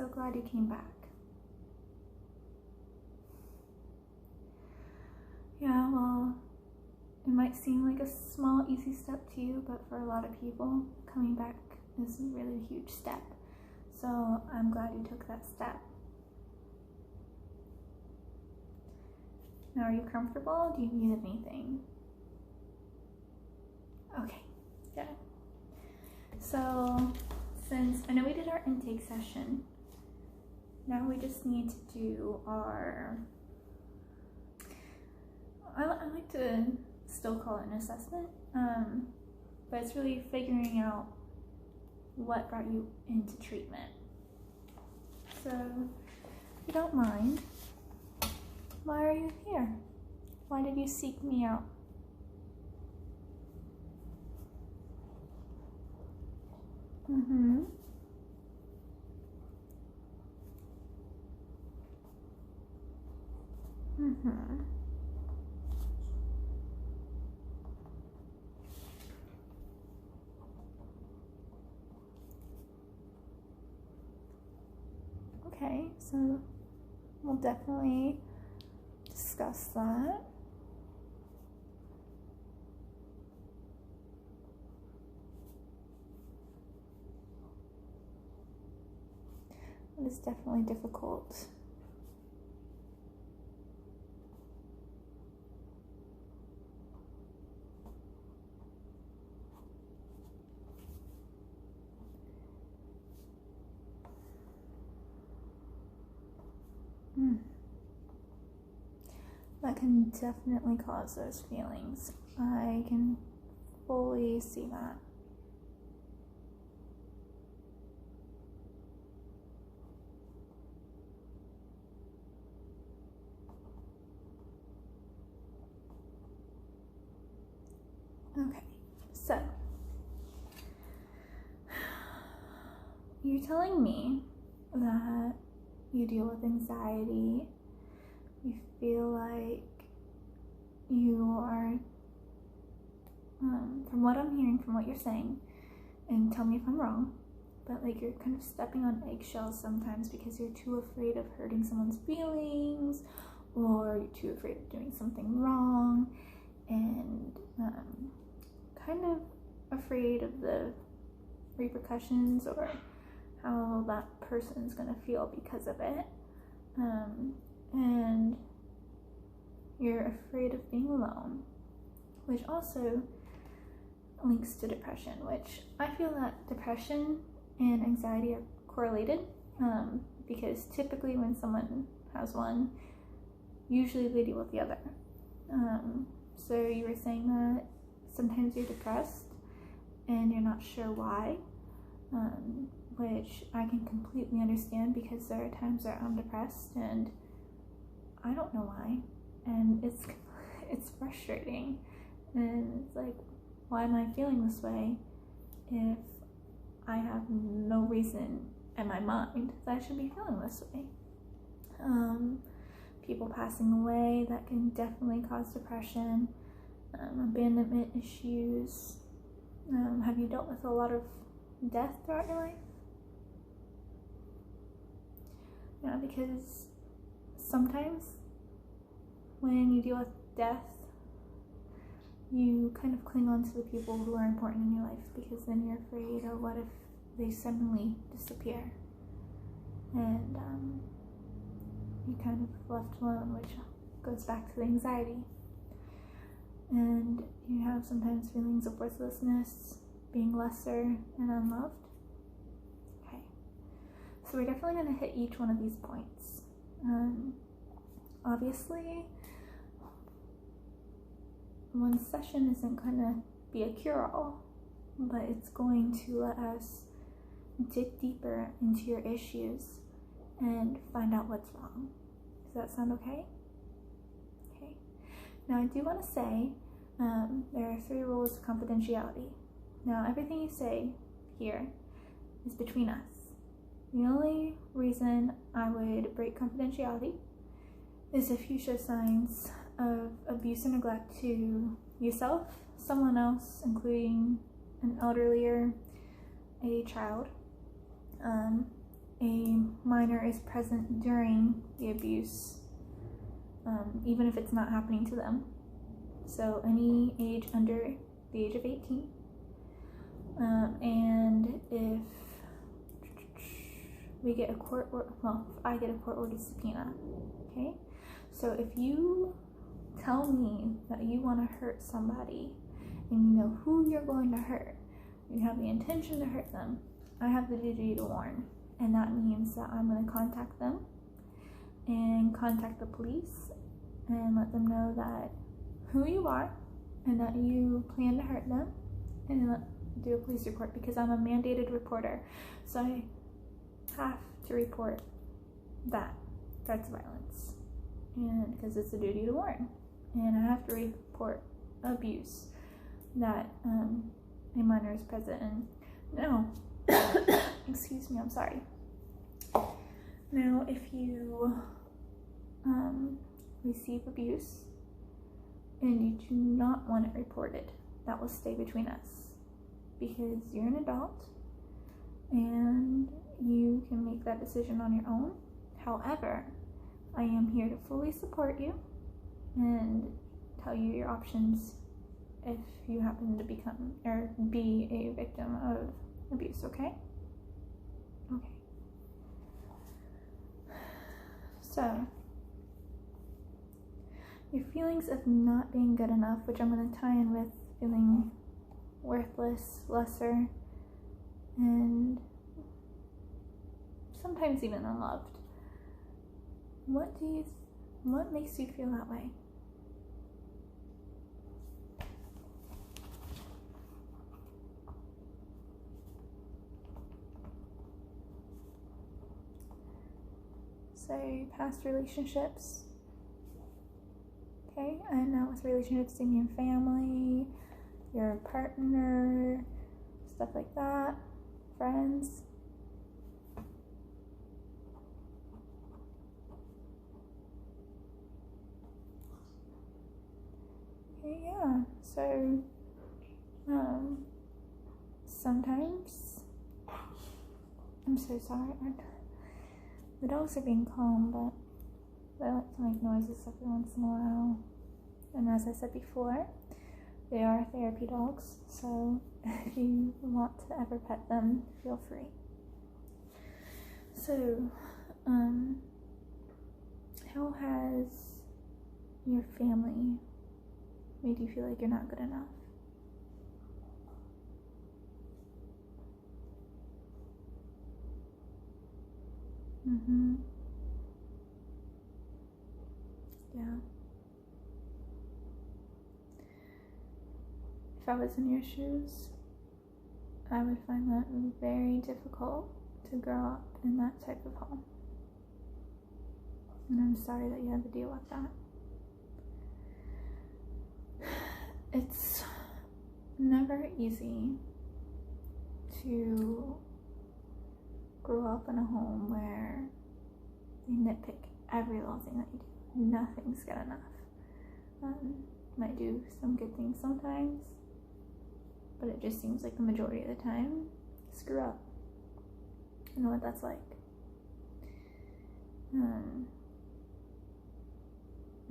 so glad you came back. Yeah, well, it might seem like a small, easy step to you, but for a lot of people, coming back is a really huge step. So I'm glad you took that step. Now, are you comfortable? Do you need anything? Okay, good. So, since I know we did our intake session, now we just need to do our, I like to still call it an assessment, but it's really figuring out what brought you into treatment. So, if you don't mind, why are you here? Why did you seek me out? Mm-hmm. Mm-hmm. Okay, so we'll definitely discuss that. It is definitely difficult. That can definitely cause those feelings. I can fully see that. Okay, so you're telling me that you deal with anxiety. You feel like you are, from what I'm hearing, from what you're saying, and tell me if I'm wrong, but like you're kind of stepping on eggshells sometimes because you're too afraid of hurting someone's feelings, or you're too afraid of doing something wrong, and kind of afraid of the repercussions or how that person's gonna feel because of it. And you're afraid of being alone, which also links to depression, which I feel that depression and anxiety are correlated, because typically when someone has one, usually they deal with the other. So you were saying that sometimes you're depressed and you're not sure why, which I can completely understand, because there are times that I'm depressed and I don't know why, and it's frustrating, and it's like, why am I feeling this way if I have no reason in my mind that I should be feeling this way? People passing away, that can definitely cause depression. Abandonment issues. Have you dealt with a lot of death throughout your life? Yeah, because sometimes when you deal with death, you kind of cling on to the people who are important in your life, because then you're afraid, oh, what if they suddenly disappear? And you're kind of left alone, which goes back to the anxiety. And you have sometimes feelings of worthlessness, being lesser and unloved. Okay, so we're definitely going to hit each one of these points. Obviously, one session isn't going to be a cure-all, but it's going to let us dig deeper into your issues and find out what's wrong. Does that sound okay? Okay. Now, I do want to say there are 3 rules of confidentiality. Now, everything you say here is between us. The only reason I would break confidentiality is if you show signs of abuse or neglect to yourself, someone else, including an elderly or a child, a minor is present during the abuse, even if it's not happening to them. So any age under the age of 18. And if we get a if I get a court-ordered subpoena, okay? So if you tell me that you want to hurt somebody and you know who you're going to hurt, you have the intention to hurt them, I have the duty to warn. And that means that I'm going to contact them and contact the police and let them know that who you are and that you plan to hurt them, and do a police report, because I'm a mandated reporter. So I have to report that threats of violence, and because it's a duty to warn, and I have to report abuse that a minor is present in. Now, excuse me, I'm sorry. Now, if you receive abuse and you do not want it reported, that will stay between us, because you're an adult and you can make that decision on your own. However, I am here to fully support you and tell you your options if you happen to become or be a victim of abuse, okay? Okay. So, your feelings of not being good enough, which I'm going to tie in with feeling worthless, lesser, and sometimes even unloved. What makes you feel that way? So, past relationships. Okay, and now with relationships in your family, your partner, stuff like that, friends. Okay, yeah, so sometimes, I'm so sorry, the dogs are being calm, but they like to make noises every once in a while. And as I said before, they are therapy dogs, so if you want to ever pet them, feel free. So, how has your family made you feel like you're not good enough? Yeah. If I was in your shoes, I would find that very difficult to grow up in that type of home. And I'm sorry that you had to deal with that. It's never easy to grow up in a home where they nitpick every little thing that you do. Nothing's good enough. Might do some good things sometimes, but it just seems like the majority of the time, screw up. I know what that's like. And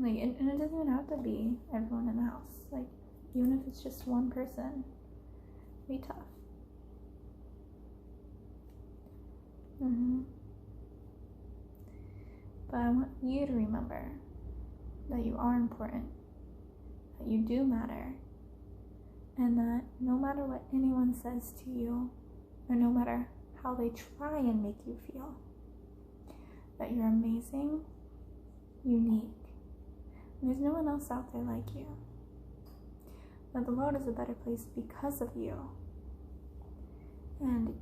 it doesn't even have to be everyone in the house. Like, even if it's just one person, it'd be tough. But I want you to remember that you are important, that you do matter, and that no matter what anyone says to you, or no matter how they try and make you feel, that you're amazing, unique, and there's no one else out there like you. That the world is a better place because of you. And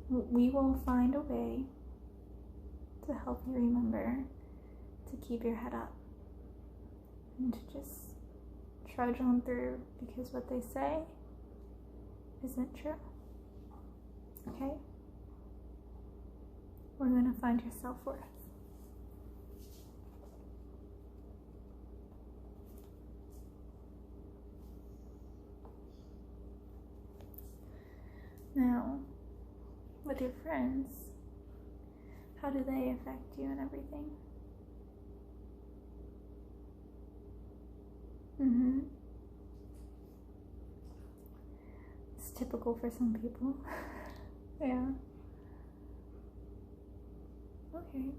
we will find a way to help you remember to keep your head up and to just trudge on through, because what they say isn't true. Okay? We're going to find your self-worth. Now, But your friends, how do they affect you and everything? It's typical for some people. Yeah. Okay.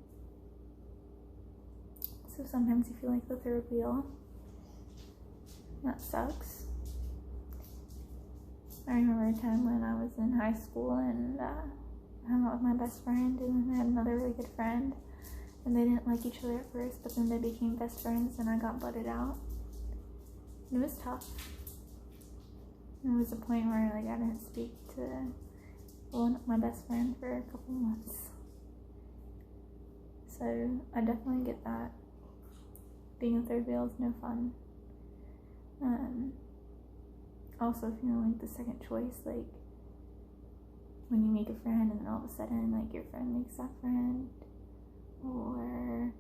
So sometimes you feel like the third wheel. That sucks. I remember a time when I was in high school and I hung out with my best friend, and then I had another really good friend, and they didn't like each other at first, but then they became best friends and I got butted out. It was tough. There was a point where I didn't speak to my best friend for a couple months. So I definitely get that. Being a third wheel is no fun. Also feeling like the second choice, like when you make a friend and then all of a sudden like your friend makes that friend, or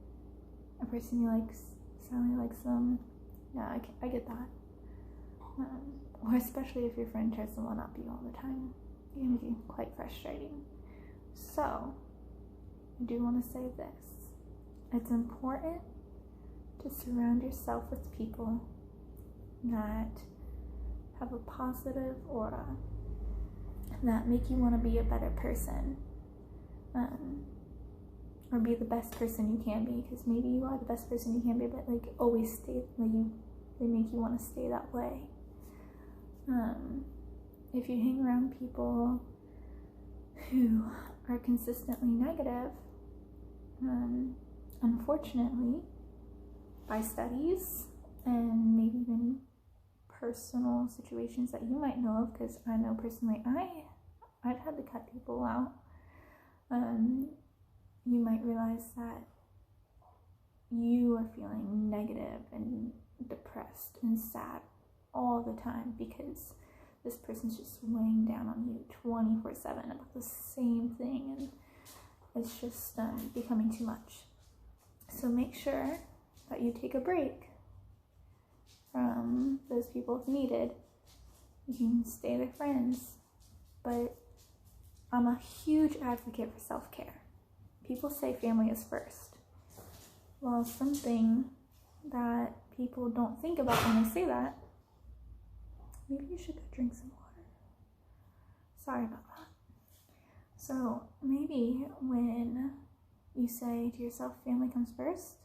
a person you like suddenly likes them. Yeah, I get that. Or especially if your friend tries to one up you all the time, it can be quite frustrating. So I do want to say this: it's important to surround yourself with people that have a positive aura, that make you want to be a better person, or be the best person you can be, because maybe you are the best person you can be, but always stay, they make you want to stay that way. If you hang around people who are consistently negative, unfortunately, by studies and maybe even personal situations that you might know of, because I know personally I've had to cut people out, you might realize that you are feeling negative and depressed and sad all the time because this person's just weighing down on you 24/7 about the same thing, and it's just becoming too much. So make sure that you take a break from those people if needed. You can stay their friends, but I'm a huge advocate for self-care. People say family is first. Well, something that people don't think about when they say that, maybe you should go drink some water. Sorry about that. So maybe when you say to yourself family comes first,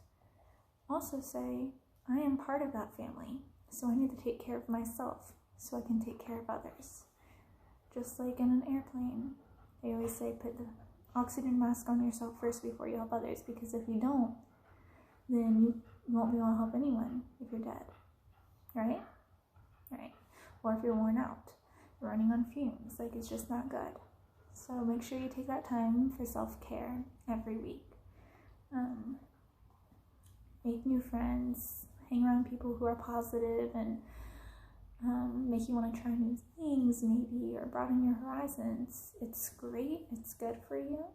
also say, I am part of that family, so I need to take care of myself so I can take care of others. Just like in an airplane, they always say put the oxygen mask on yourself first before you help others, because if you don't, then you won't be able to help anyone if you're dead, right? Right. Or if you're worn out, running on fumes, it's just not good. So make sure you take that time for self-care every week. Make new friends, hang around people who are positive and make you want to try new things maybe, or broaden your horizons. It's great, it's good for you.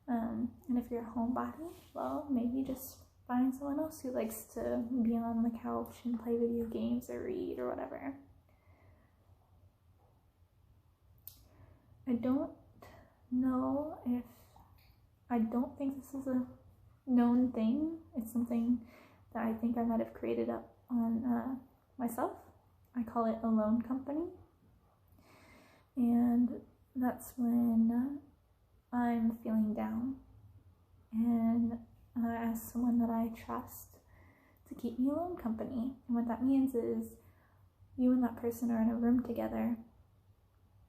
And if you're a homebody, well, maybe just find someone else who likes to be on the couch and play video games or read or whatever. I don't think this is a known thing. It's something that I think I might have created up on myself. I call it alone company. And that's when I'm feeling down and I ask someone that I trust to keep me alone company. And what that means is you and that person are in a room together,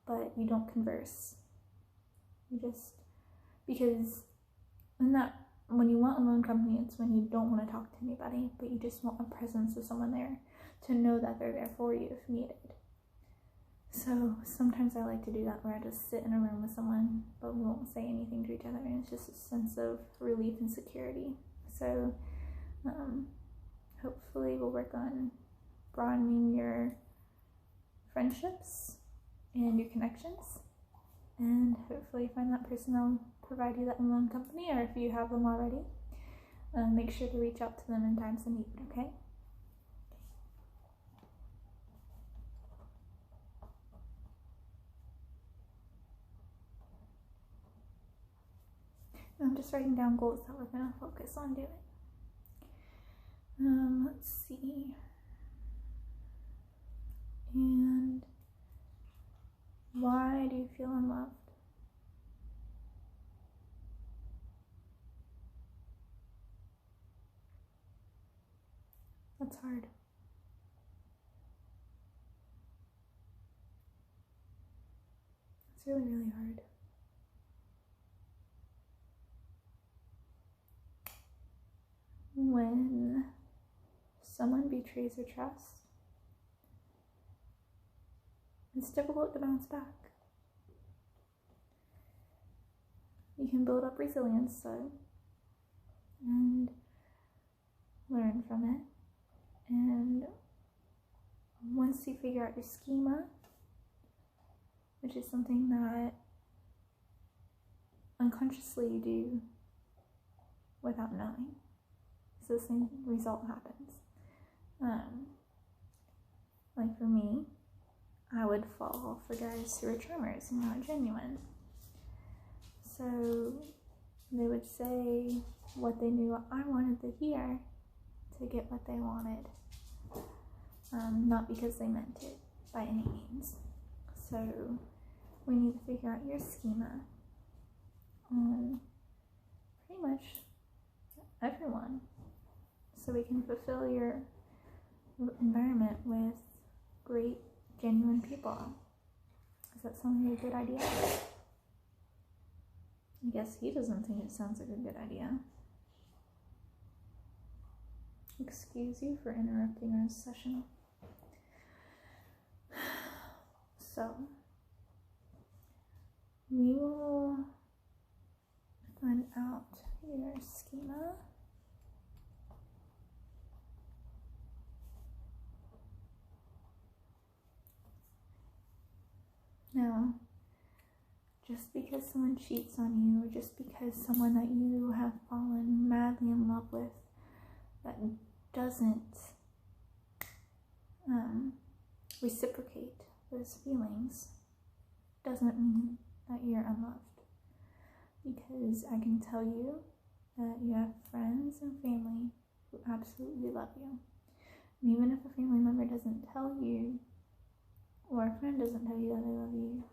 but you don't converse. You just, because when you want alone company, it's when you don't want to talk to anybody, but you just want a presence of someone there to know that they're there for you if needed. So sometimes I like to do that, where I just sit in a room with someone, but we won't say anything to each other, and it's just a sense of relief and security. So hopefully we'll work on broadening your friendships and your connections, and hopefully find that person that will provide you that alone company, or if you have them already, make sure to reach out to them in times of need, okay? I'm just writing down goals that we're going to focus on doing. Let's see. And why do you feel unloved? That's hard. It's really, really hard. When someone betrays your trust, it's difficult to bounce back. You can build up resilience, though, and learn from it. And once you figure out your schema, which is something that unconsciously you do without knowing, so the same result happens. Like for me, I would fall for guys who are charmers and not genuine. So they would say what they knew I wanted to hear to get what they wanted, not because they meant it by any means. So we need to figure out your schema on pretty much everyone, so we can fulfill your environment with great, genuine people. Does that sound like a good idea? I guess he doesn't think it sounds like a good idea. Excuse you for interrupting our session. So, we will find out your schema. Now, just because someone cheats on you, or just because someone that you have fallen madly in love with that doesn't reciprocate those feelings, doesn't mean that you're unloved. Because I can tell you that you have friends and family who absolutely love you. And even if a family member doesn't tell you, or a friend doesn't tell you that they love you,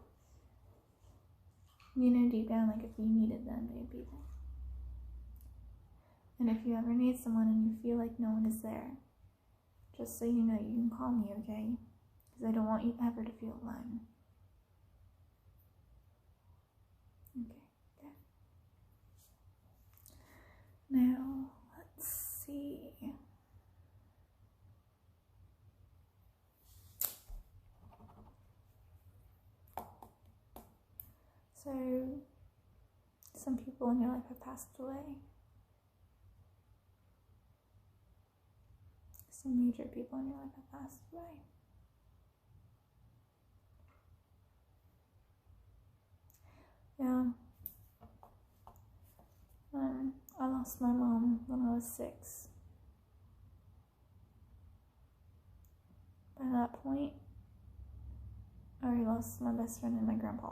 you know deep down, like, if you needed them, they'd be there. And if you ever need someone and you feel like no one is there, just so you know, you can call me, okay? Because I don't want you ever to feel alone. Okay, there. Now, let's see. So, some people in your life have passed away. Some major people in your life have passed away. Yeah. I lost my mom when I was 6. By that point, I already lost my best friend and my grandpa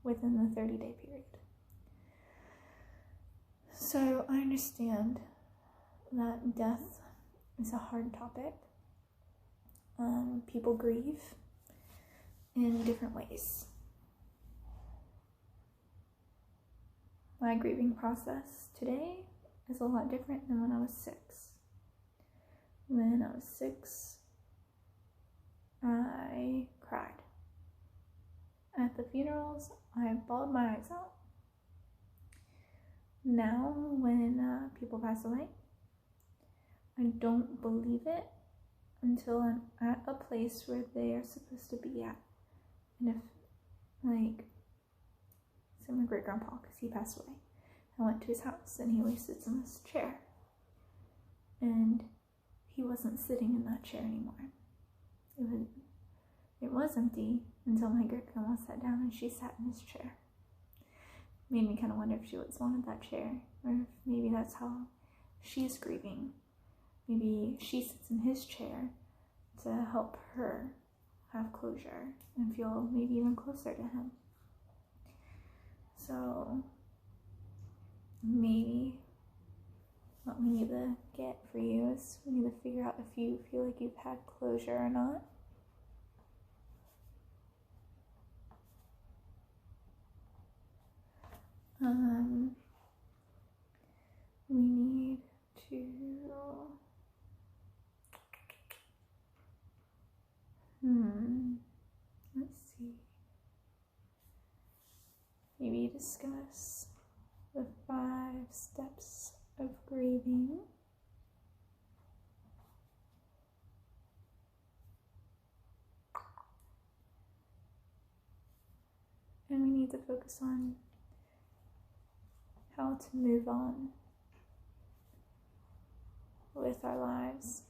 within the 30-day period. So I understand that death is a hard topic. People grieve in different ways. My grieving process today is a lot different than when I was 6. When I was 6, I cried. At the funerals, I bawled my eyes out. Now, when people pass away, I don't believe it until I'm at a place where they are supposed to be at. And if, like, say my great-grandpa, because he passed away, I went to his house and he always sits in this chair. And he wasn't sitting in that chair anymore. It was empty until my great-grandma sat down and she sat in his chair. Made me kind of wonder if she always wanted that chair, or if maybe that's how she's grieving. Maybe she sits in his chair to help her have closure and feel maybe even closer to him. So maybe what we need to get for you is we need to figure out if you feel like you've had closure or not. We need to let's see. Maybe discuss the 5 steps of grieving. And we need to focus on how to move on with our lives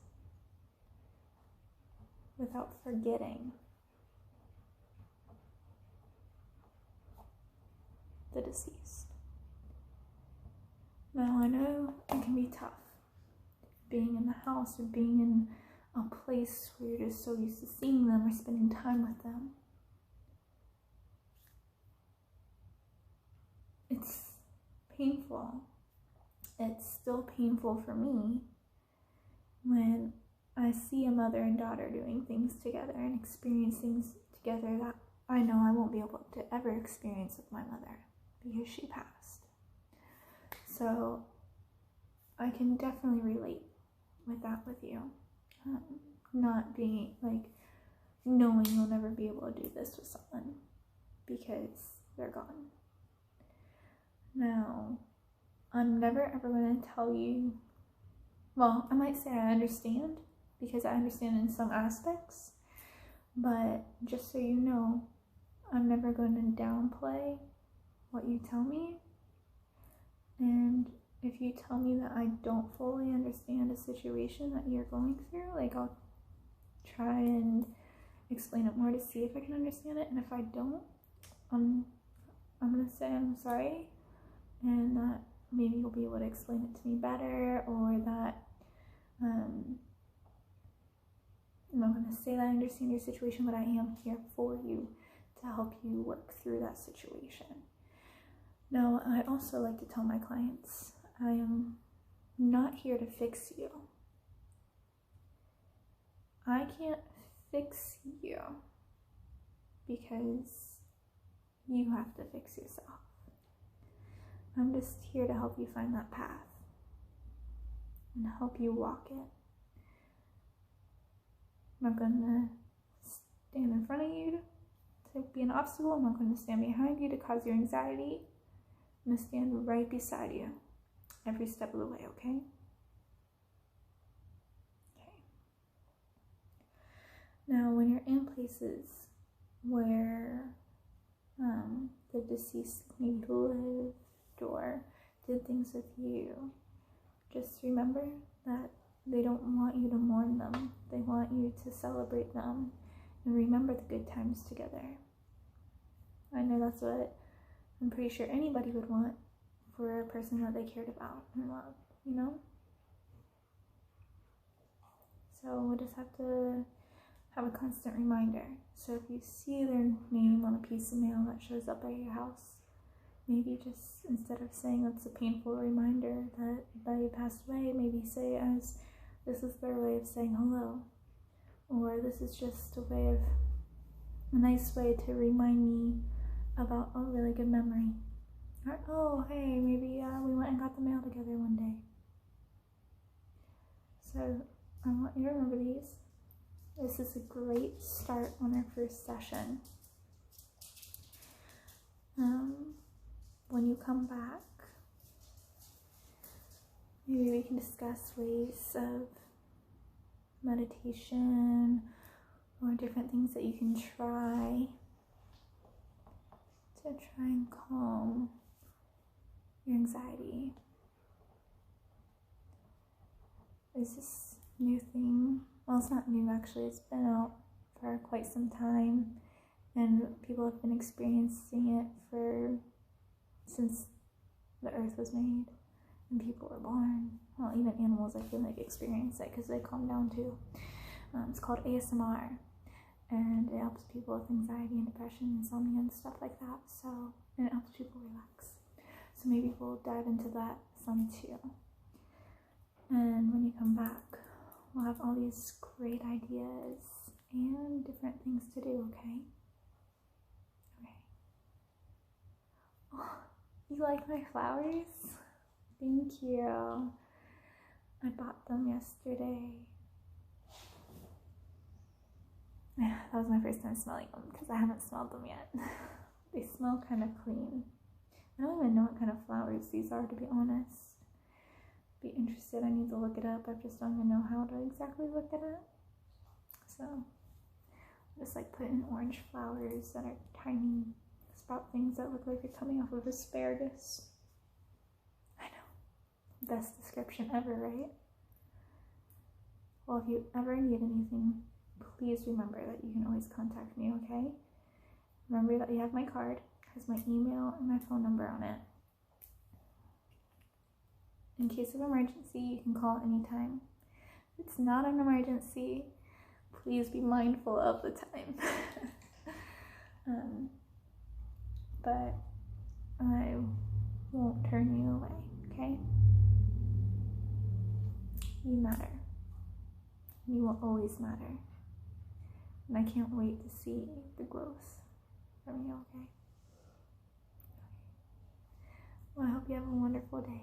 without forgetting the deceased. Now, I know it can be tough being in the house or being in a place where you're just so used to seeing them or spending time with them. It's painful. It's still painful for me when I see a mother and daughter doing things together and experience things together that I know I won't be able to ever experience with my mother because she passed. So I can definitely relate with that with you. Not being like knowing you'll never be able to do this with someone because they're gone. Now, I'm never ever going to tell you, well, I might say I understand because I understand in some aspects, but just so you know, I'm never going to downplay what you tell me. And if you tell me that I don't fully understand a situation that you're going through, like I'll try and explain it more to see if I can understand it. And if I don't, I'm going to say I'm sorry, and that maybe you'll be able to explain it to me better, or that I'm not going to say that I understand your situation, but I am here for you to help you work through that situation. Now, I also like to tell my clients, I am not here to fix you. I can't fix you because you have to fix yourself. I'm just here to help you find that path and help you walk it. I'm not going to stand in front of you to be an obstacle. I'm not going to stand behind you to cause your anxiety. I'm going to stand right beside you every step of the way, okay? Okay. Now, when you're in places where the deceased maybe lived or did things with you, just remember that they don't want you to mourn them. They want you to celebrate them and remember the good times together. I know that's what I'm pretty sure anybody would want for a person that they cared about and loved, you know? So we'll just have to have a constant reminder. So if you see their name on a piece of mail that shows up at your house, maybe just instead of saying it's a painful reminder that they passed away, maybe say it as this is their way of saying hello, or this is just a nice way to remind me about a really good memory. Or, oh, hey, maybe we went and got the mail together one day. So I want you to remember these. This is a great start on our first session. When you come back, maybe we can discuss ways of meditation or different things that you can try to try and calm your anxiety. There's this new thing. Well, it's not new actually. It's been out for quite some time, and people have been experiencing it since the earth was made and people were born. Well, even animals I feel like experience it because they calm down too. It's called ASMR, and it helps people with anxiety and depression, insomnia and stuff like that. So, and it helps people relax. So maybe we'll dive into that some too. And when you come back, we'll have all these great ideas and different things to do, okay? Okay. Oh, you like my flowers? Thank you. I bought them yesterday. That was my first time smelling them because I haven't smelled them yet. They smell kind of clean. I don't even know what kind of flowers these are, to be honest. Be interested, I need to look it up. I just don't even know how to exactly look at it. So, just like put in orange flowers that are tiny sprout things that look like they're coming off of asparagus. I know. Best description ever, right? Well, if you ever need anything, please remember that you can always contact me, okay? Remember that you have my card. It has my email and my phone number on it. In case of emergency, you can call anytime. If it's not an emergency, please be mindful of the time. But I won't turn you away, okay? You matter. You will always matter. And I can't wait to see the growth from you, okay? Well, I hope you have a wonderful day.